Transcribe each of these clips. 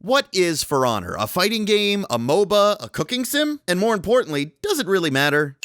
What is For Honor? A fighting game, a MOBA, a cooking sim? And more importantly, does it really matter?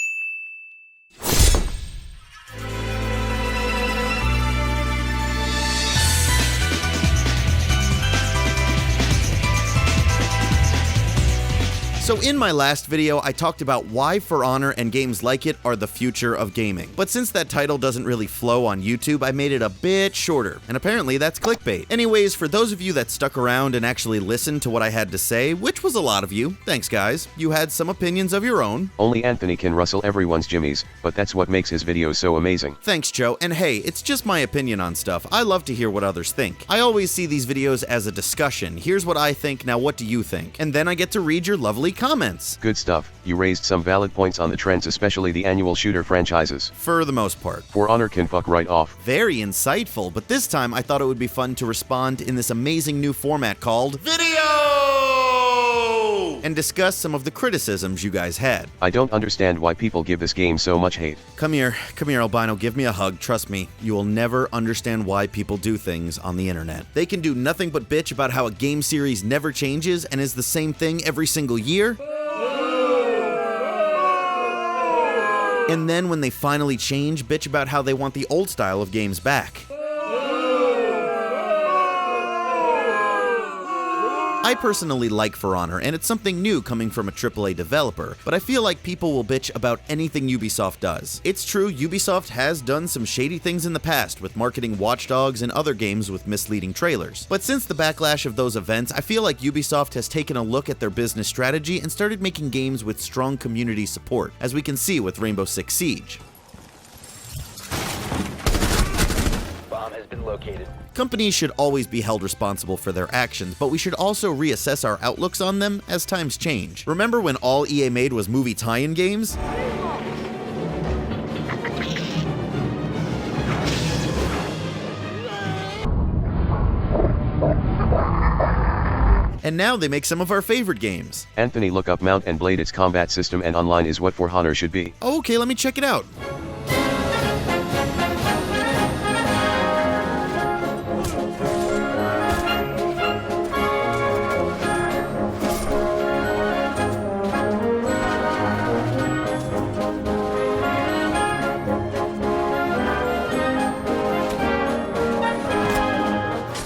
So in my last video, I talked about why For Honor and games like it are the future of gaming. But since that title doesn't really flow on YouTube, I made it a bit shorter, and apparently that's clickbait. Anyways, for those of you that stuck around and actually listened to what I had to say, which was a lot of you, thanks guys, you had some opinions of your own. Only Anthony can rustle everyone's jimmies, but that's what makes his videos so amazing. Thanks, Joe, and hey, it's just my opinion on stuff. I love to hear what others think. I always see these videos as a discussion. Here's what I think, now what do you think? And then I get to read your lovely comments. Good stuff. You raised some valid points on the trends, especially the annual shooter franchises. For the most part. For Honor can fuck right off. Very insightful, but this time I thought it would be fun to respond in this amazing new format called Video! And discuss some of the criticisms you guys had. I don't understand why people give this game so much hate. Come here, Albino, give me a hug. Trust me, you will never understand why people do things on the internet. They can do nothing but bitch about how a game series never changes and is the same thing every single year. And then when they finally change, bitch about how they want the old style of games back. I personally like For Honor, and it's something new coming from a AAA developer, but I feel like people will bitch about anything Ubisoft does. It's true, Ubisoft has done some shady things in the past, with marketing Watch Dogs and other games with misleading trailers. But since the backlash of those events, I feel like Ubisoft has taken a look at their business strategy and started making games with strong community support, as we can see with Rainbow Six Siege. Bomb has been located. Companies should always be held responsible for their actions, but we should also reassess our outlooks on them as times change. Remember when all EA made was movie tie-in games? And now they make some of our favorite games. Anthony, look up Mount and Blade. Its combat system and online is what For Honor should be. Okay, let me check it out.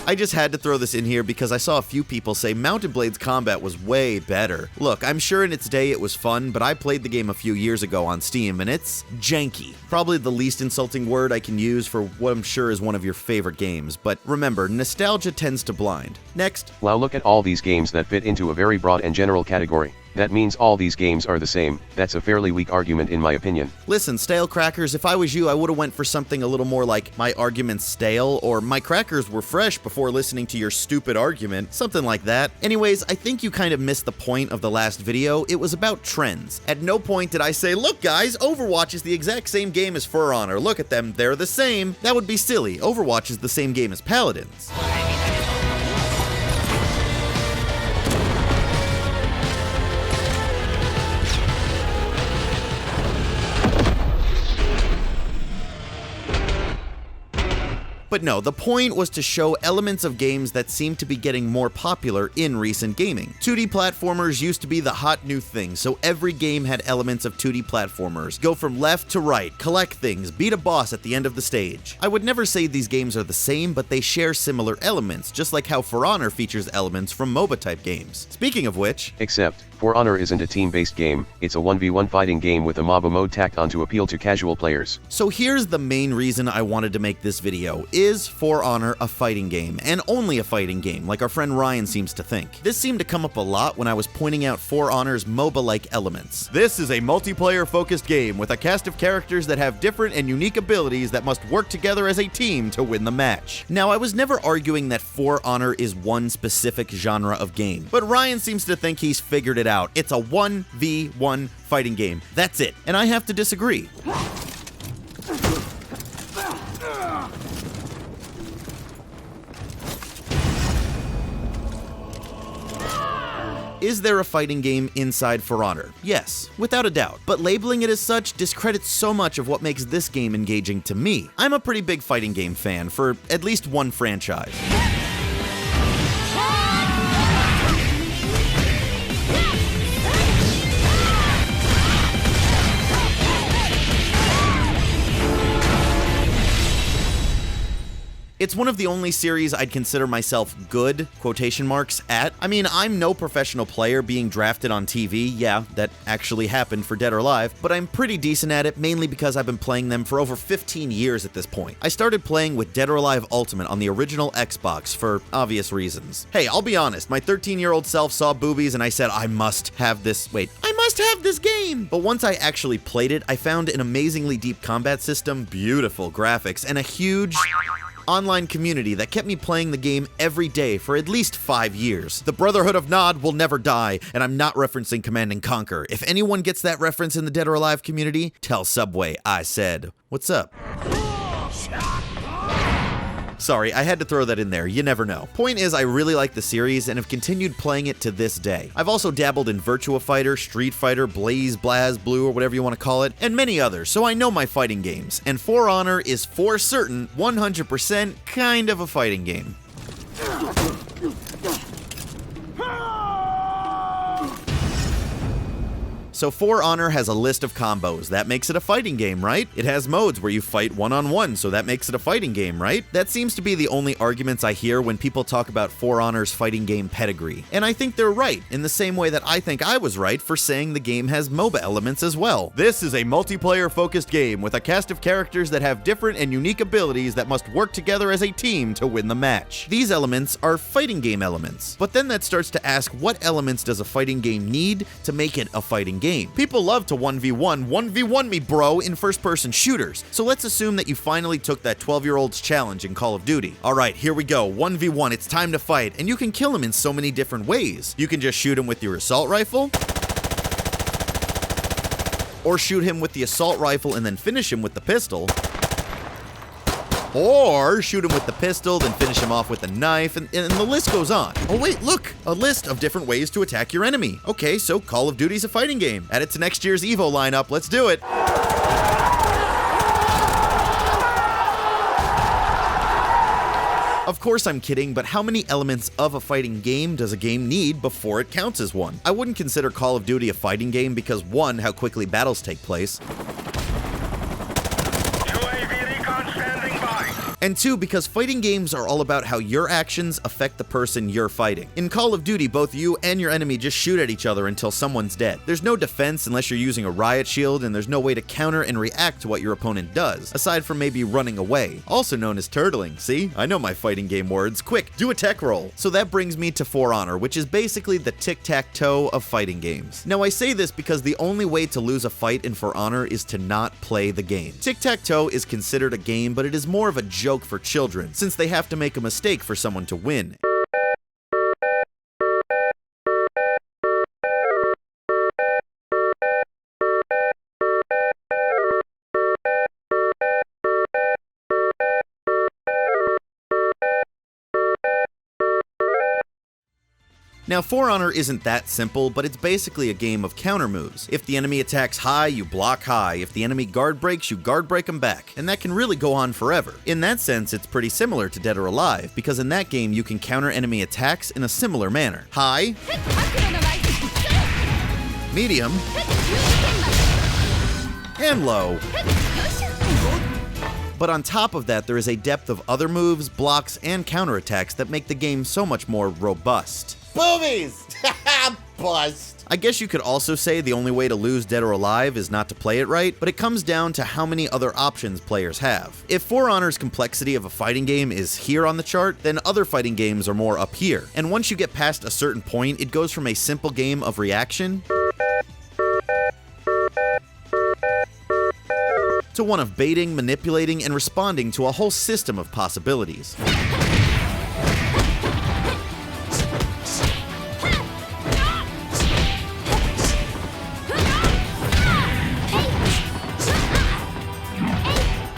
I just had to throw this in here because I saw a few people say Mount and Blade's combat was way better. Look, I'm sure in its day it was fun, but I played the game a few years ago on Steam and it's janky. Probably the least insulting word I can use for what I'm sure is one of your favorite games, but remember, nostalgia tends to blind. Next. Wow, look at all these games that fit into a very broad and general category. That means all these games are the same. That's a fairly weak argument in my opinion. Listen, Stale Crackers, if I was you, I would've went for something a little more like my argument's stale, or my crackers were fresh before listening to your stupid argument, something like that. Anyways, I think you kind of missed the point of the last video. It was about trends. At no point did I say, look guys, Overwatch is the exact same game as For Honor. Look at them, they're the same. That would be silly. Overwatch is the same game as Paladins. But no, the point was to show elements of games that seem to be getting more popular in recent gaming. 2D platformers used to be the hot new thing, so every game had elements of 2D platformers. Go from left to right, collect things, beat a boss at the end of the stage. I would never say these games are the same, but they share similar elements, just like how For Honor features elements from MOBA-type games. Speaking of which... Except, For Honor isn't a team-based game, it's a 1v1 fighting game with a MOBA mode tacked on to appeal to casual players. So here's the main reason I wanted to make this video. Is For Honor a fighting game, and only a fighting game, like our friend Ryan seems to think? This seemed to come up a lot when I was pointing out For Honor's MOBA-like elements. This is a multiplayer-focused game with a cast of characters that have different and unique abilities that must work together as a team to win the match. Now, I was never arguing that For Honor is one specific genre of game, but Ryan seems to think he's figured it out. It's a 1v1 fighting game. That's it. And I have to disagree. Is there a fighting game inside For Honor? Yes, without a doubt, but labeling it as such discredits so much of what makes this game engaging to me. I'm a pretty big fighting game fan for at least one franchise. It's one of the only series I'd consider myself good, quotation marks, at. I mean, I'm no professional player being drafted on TV, yeah, that actually happened for Dead or Alive, but I'm pretty decent at it, mainly because I've been playing them for over 15 years at this point. I started playing with Dead or Alive Ultimate on the original Xbox for obvious reasons. Hey, I'll be honest, my 13-year-old self saw boobies and I said, I must have this game! But once I actually played it, I found an amazingly deep combat system, beautiful graphics, and a huge online community that kept me playing the game every day for at least 5 years. The Brotherhood of Nod will never die, and I'm not referencing Command and Conquer. If anyone gets that reference in the Dead or Alive community, tell Subway I said, what's up? Sorry, I had to throw that in there, you never know. Point is, I really like the series and have continued playing it to this day. I've also dabbled in Virtua Fighter, Street Fighter, Blaze, Blaz, Blue, or whatever you want to call it, and many others, so I know my fighting games. And For Honor is for certain, 100% kind of a fighting game. So For Honor has a list of combos. That makes it a fighting game, right? It has modes where you fight one-on-one, so that makes it a fighting game, right? That seems to be the only arguments I hear when people talk about For Honor's fighting game pedigree. And I think they're right, in the same way that I think I was right for saying the game has MOBA elements as well. This is a multiplayer-focused game with a cast of characters that have different and unique abilities that must work together as a team to win the match. These elements are fighting game elements. But then that starts to ask, what elements does a fighting game need to make it a fighting game? People love to 1v1 me, bro, in first-person shooters. So let's assume that you finally took that 12-year-old's challenge in Call of Duty. All right, here we go, 1v1, it's time to fight, and you can kill him in so many different ways. You can just shoot him with your assault rifle, or shoot him with the assault rifle and then finish him with the pistol, or shoot him with the pistol, then finish him off with a knife, and the list goes on. Oh wait, look! A list of different ways to attack your enemy. Okay, so Call of Duty's a fighting game. Add it to next year's EVO lineup, let's do it! Of course I'm kidding, but how many elements of a fighting game does a game need before it counts as one? I wouldn't consider Call of Duty a fighting game because 1, how quickly battles take place, and 2, because fighting games are all about how your actions affect the person you're fighting. In Call of Duty, both you and your enemy just shoot at each other until someone's dead. There's no defense unless you're using a riot shield, and there's no way to counter and react to what your opponent does, aside from maybe running away. Also known as turtling. See? I know my fighting game words. Quick, do a tech roll. So that brings me to For Honor, which is basically the tic-tac-toe of fighting games. Now I say this because the only way to lose a fight in For Honor is to not play the game. Tic-tac-toe is considered a game, but it is more of a joke for children, since they have to make a mistake for someone to win. Now, For Honor isn't that simple, but it's basically a game of counter moves. If the enemy attacks high, you block high. If the enemy guard breaks, you guard break them back. And that can really go on forever. In that sense, it's pretty similar to Dead or Alive, because in that game, you can counter enemy attacks in a similar manner. High, medium, and low. But on top of that, there is a depth of other moves, blocks, and counterattacks that make the game so much more robust. Boobies! Bust! I guess you could also say the only way to lose Dead or Alive is not to play it right, but it comes down to how many other options players have. If For Honor's complexity of a fighting game is here on the chart, then other fighting games are more up here. And once you get past a certain point, it goes from a simple game of reaction to one of baiting, manipulating, and responding to a whole system of possibilities.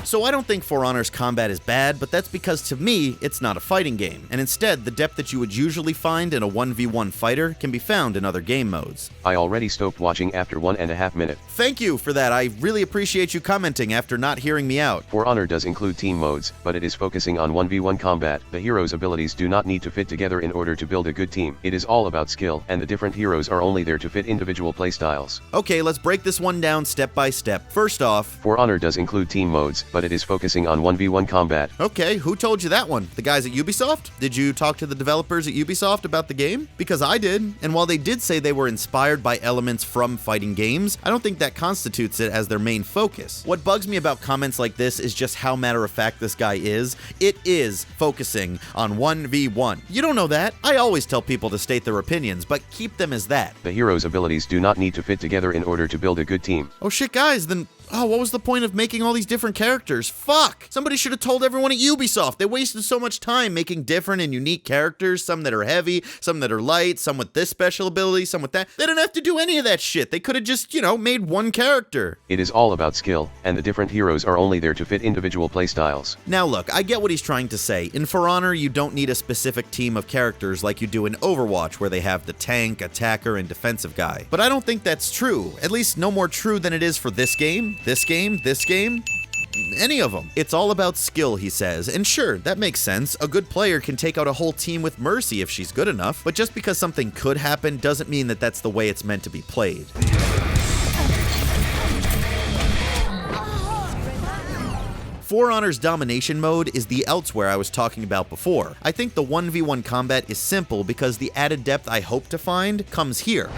So I don't think For Honor's combat is bad, but that's because to me, it's not a fighting game, and instead, the depth that you would usually find in a 1v1 fighter can be found in other game modes. I already stopped watching after 1.5 minutes. Thank you for that, I really appreciate you commenting after not hearing me out. For Honor does include team modes, but it is focusing on 1v1 combat. The hero's abilities do not need to fit together in order to build a good team. It is all about skill, and the different heroes are only there to fit individual playstyles. Okay, let's break this one down step by step. First off, For Honor does include team modes, but but it is focusing on 1v1 combat. Okay, who told you that one? The guys at Ubisoft? Did you talk to the developers at Ubisoft about the game? Because I did, and while they did say they were inspired by elements from fighting games, I don't think that constitutes it as their main focus. What bugs me about comments like this is just how matter-of-fact this guy is. It is focusing on 1v1. You don't know that. I always tell people to state their opinions, but keep them as that. The hero's abilities do not need to fit together in order to build a good team. Oh shit, guys, then what was the point of making all these different characters? Fuck! Somebody should have told everyone at Ubisoft. They wasted so much time making different and unique characters, some that are heavy, some that are light, some with this special ability, some with that. They didn't have to do any of that shit. They could have just, made one character. It is all about skill, and the different heroes are only there to fit individual playstyles. Now look, I get what he's trying to say. In For Honor, you don't need a specific team of characters like you do in Overwatch, where they have the tank, attacker, and defensive guy. But I don't think that's true. At least no more true than it is for this game, any of them. It's all about skill, he says, and sure, that makes sense. A good player can take out a whole team with Mercy if she's good enough, but just because something could happen doesn't mean that that's the way it's meant to be played. For Honor's domination mode is the elsewhere I was talking about before. I think the 1v1 combat is simple because the added depth I hope to find comes here.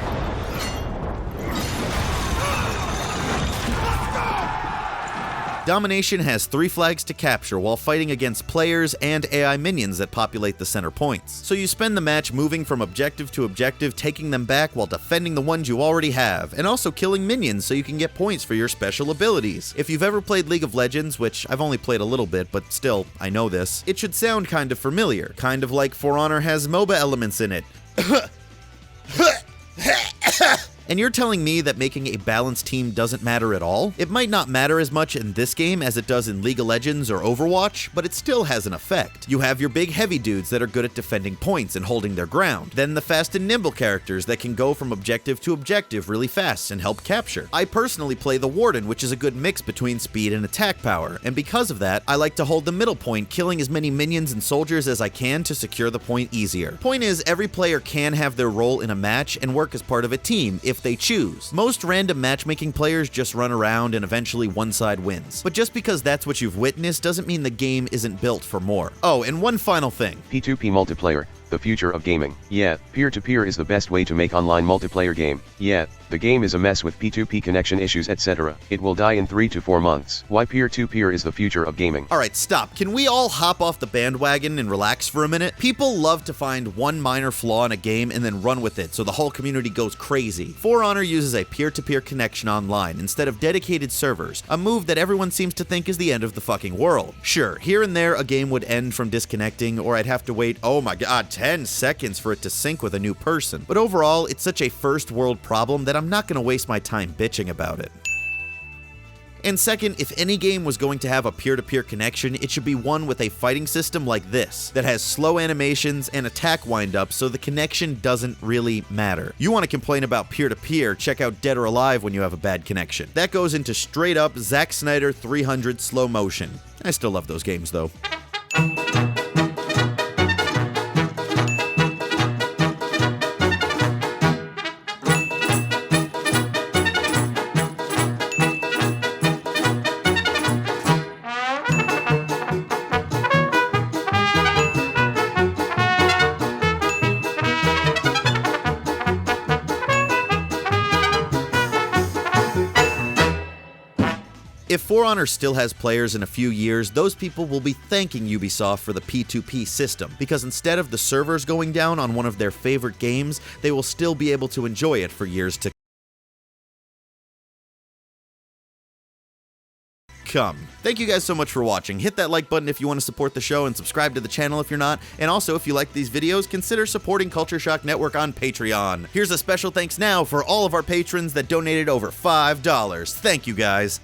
Domination has 3 flags to capture while fighting against players and AI minions that populate the center points. So you spend the match moving from objective to objective, taking them back while defending the ones you already have, and also killing minions so you can get points for your special abilities. If you've ever played League of Legends, which I've only played a little bit, but still, I know this, it should sound kind of familiar, kind of like For Honor has MOBA elements in it. And you're telling me that making a balanced team doesn't matter at all? It might not matter as much in this game as it does in League of Legends or Overwatch, but it still has an effect. You have your big heavy dudes that are good at defending points and holding their ground. Then the fast and nimble characters that can go from objective to objective really fast and help capture. I personally play the Warden, which is a good mix between speed and attack power, and because of that, I like to hold the middle point, killing as many minions and soldiers as I can to secure the point easier. Point is, every player can have their role in a match and work as part of a team if they choose. Most random matchmaking players just run around and eventually one side wins. But just because that's what you've witnessed doesn't mean the game isn't built for more. Oh, and one final thing. P2P multiplayer, the future of gaming. Yeah, peer-to-peer is the best way to make online multiplayer game. Yeah, the game is a mess with P2P connection issues, etc. It will die in 3 to 4 months. Why peer-to-peer is the future of gaming? Alright, stop. Can we all hop off the bandwagon and relax for a minute? People love to find one minor flaw in a game and then run with it so the whole community goes crazy. For Honor uses a peer-to-peer connection online instead of dedicated servers, a move that everyone seems to think is the end of the fucking world. Sure, here and there a game would end from disconnecting, or I'd have to wait, oh my god, 10 seconds for it to sync with a new person. But overall, it's such a first world problem that I'm not going to waste my time bitching about it. And second, if any game was going to have a peer-to-peer connection, it should be one with a fighting system like this, that has slow animations and attack wind-ups so the connection doesn't really matter. You want to complain about peer-to-peer, check out Dead or Alive when you have a bad connection. That goes into straight-up Zack Snyder 300 slow motion. I still love those games though. If For Honor still has players in a few years, those people will be thanking Ubisoft for the P2P system, because instead of the servers going down on one of their favorite games, they will still be able to enjoy it for years to come. Thank you guys so much for watching. Hit that like button if you want to support the show, and subscribe to the channel if you're not. And also, if you like these videos, consider supporting Culture Shock Network on Patreon. Here's a special thanks now for all of our patrons that donated over $5. Thank you guys.